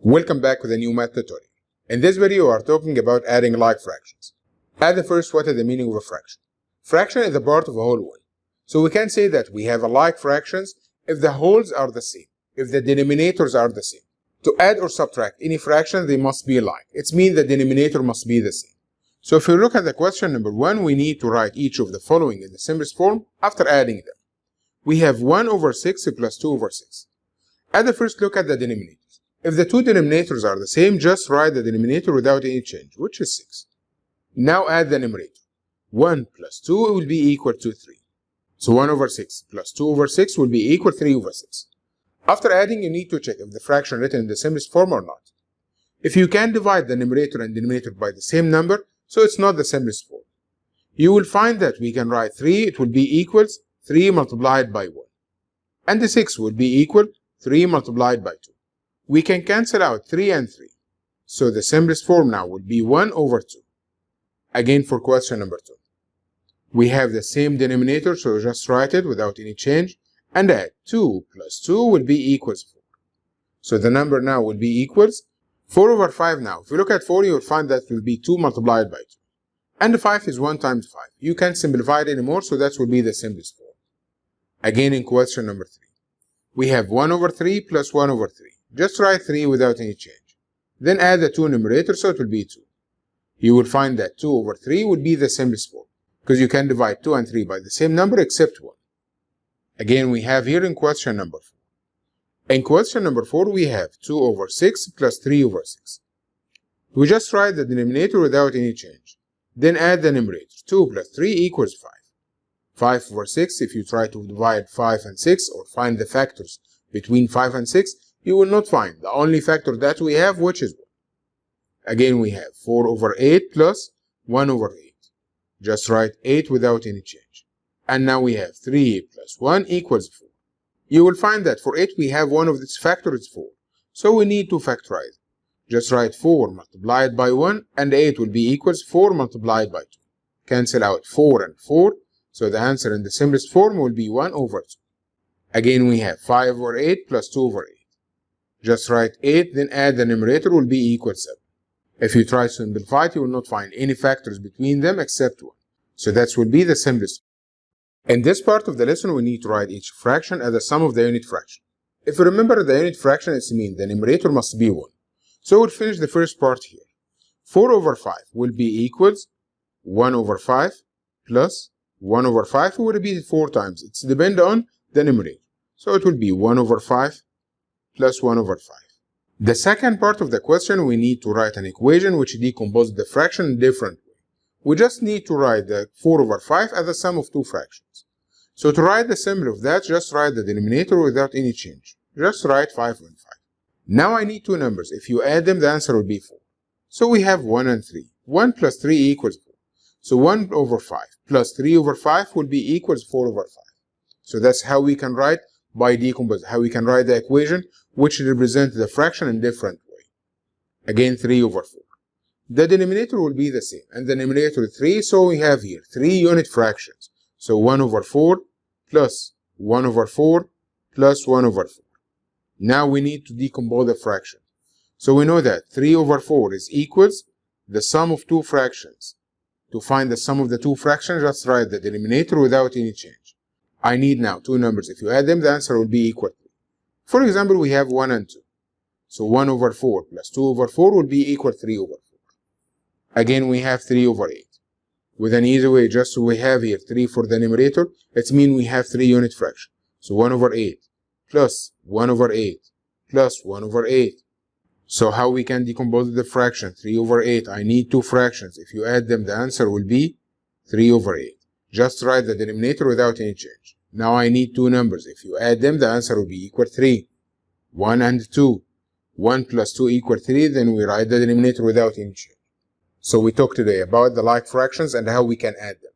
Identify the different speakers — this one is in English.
Speaker 1: Welcome back with a new math tutorial. In this video, we are talking about adding like fractions. At the first, what is the meaning of a fraction? Fraction is a part of a whole one. So we can say that we have a like fractions if the wholes are the same, if the denominators are the same. To add or subtract any fraction, they must be alike. It means the denominator must be the same. So if you look at the question number 1, we need to write each of the following in the simplest form after adding them. We have 1 over 6 plus 2 over 6. At the first, look at the denominators. If the two denominators are the same, just write the denominator without any change, which is 6. Now add the numerator. 1 plus 2 will be equal to 3. So 1 over 6 plus 2 over 6 will be equal to 3 over 6. After adding, you need to check if the fraction written in the simplest form or not. If you can divide the numerator and denominator by the same number, so it's not the simplest form. You will find that we can write 3, it will be equals 3 multiplied by 1. And the 6 will be equal 3 multiplied by 2. We can cancel out 3 and 3. So the simplest form now will be 1 over 2. Again for question number 2. We have the same denominator, so just write it without any change and add 2 plus 2 will be equals 4. So the number now will be equals 4 over 5 now. If you look at 4, you will find that will be 2 multiplied by 2. And 5 is 1 times 5. You can't simplify it anymore, so that will be the simplest form. Again in question number 3. We have 1 over 3 plus 1 over 3. Just write 3 without any change. Then add the 2 numerators, so it will be 2. You will find that 2 over 3 would be the simplest form, because you can divide 2 and 3 by the same number except 1. Again, we have here in question number 4. In question number 4, we have 2 over 6 plus 3 over 6. We just write the denominator without any change. Then add the numerator. 2 plus 3 equals 5. 5 over 6, if you try to divide 5 and 6 or find the factors between 5 and 6, you will not find the only factor that we have, which is 1. Again, we have 4 over 8 plus 1 over 8. Just write 8 without any change. And now we have 3 plus 1 equals 4. You will find that for 8 we have one of its factors 4. So we need to factorize. Just write 4 multiplied by 1 and 8 will be equals 4 multiplied by 2. Cancel out 4 and 4. So the answer in the simplest form will be 1 over 2. Again, we have 5 over 8 plus 2 over 8. Just write 8, then add the numerator will be equal 7. If you try to simplify it, you will not find any factors between them except 1. So that will be the simplest. In this part of the lesson, we need to write each fraction as the sum of the unit fraction. If you remember the unit fraction, it means the numerator must be 1. So we'll finish the first part here. 4 over 5 will be equals 1 over 5 plus 1 over 5 will be 4 times. It's depend on the numerator. So it will be 1 over 5 plus 1 over 5. The second part of the question, we need to write an equation which decomposes the fraction in a different way. We just need to write the 4 over 5 as the sum of two fractions. So to write the symbol of that, just write the denominator without any change. Just write 5 and 5. Now I need two numbers. If you add them, the answer will be 4. So we have 1 and 3. 1 plus 3 equals 4. So 1 over 5 plus 3 over 5 will be equals 4 over 5. So that's how we can write by decompose, how we can write the equation which represents the fraction in different way. Again, 3 over 4. The denominator will be the same, and the numerator is 3, so we have here 3 unit fractions. So 1 over 4 plus 1 over 4 plus 1 over 4. Now we need to decompose the fraction. So we know that 3 over 4 is equals the sum of two fractions. To find the sum of the two fractions, just write the denominator without any change. I need now two numbers. If you add them, the answer will be equal to. For example, we have 1 and 2. So 1 over 4 plus 2 over 4 will be equal to 3 over 4. Again, we have 3 over 8. With an easy way, just so we have here 3 for the numerator, it means we have 3 unit fractions. So 1 over 8 plus 1 over 8 plus 1 over 8. So how we can decompose the fraction 3 over 8? I need two fractions. If you add them, the answer will be 3 over 8. Just write the denominator without any change. Now I need two numbers. If you add them, the answer will be equal to 3. 1 and 2. 1 plus 2 equal 3, then we write the denominator without any change. So we talked today about the like fractions and how we can add them.